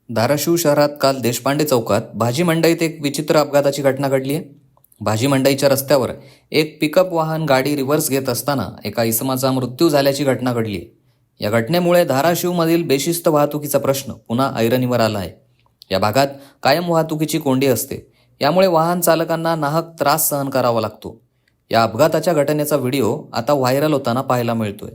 धाराशिव शहरात काल देशपांडे चौकात भाजी मंडईत एक विचित्र अपघाताची घटना घडली आहे. भाजी मंडईच्या रस्त्यावर एक पिकअप वाहन गाडी रिव्हर्स घेत असताना एका इसमाचा मृत्यू झाल्याची घटना घडली आहे. या घटनेमुळे धाराशिवमधील बेशिस्त वाहतुकीचा प्रश्न पुन्हा ऐरणीवर आला आहे. या भागात कायम वाहतुकीची कोंडी असते, यामुळे वाहन चालकांना नाहक त्रास सहन करावा लागतो. या अपघाताच्या घटनेचा व्हिडिओ आता व्हायरल होताना पाहायला मिळतोय.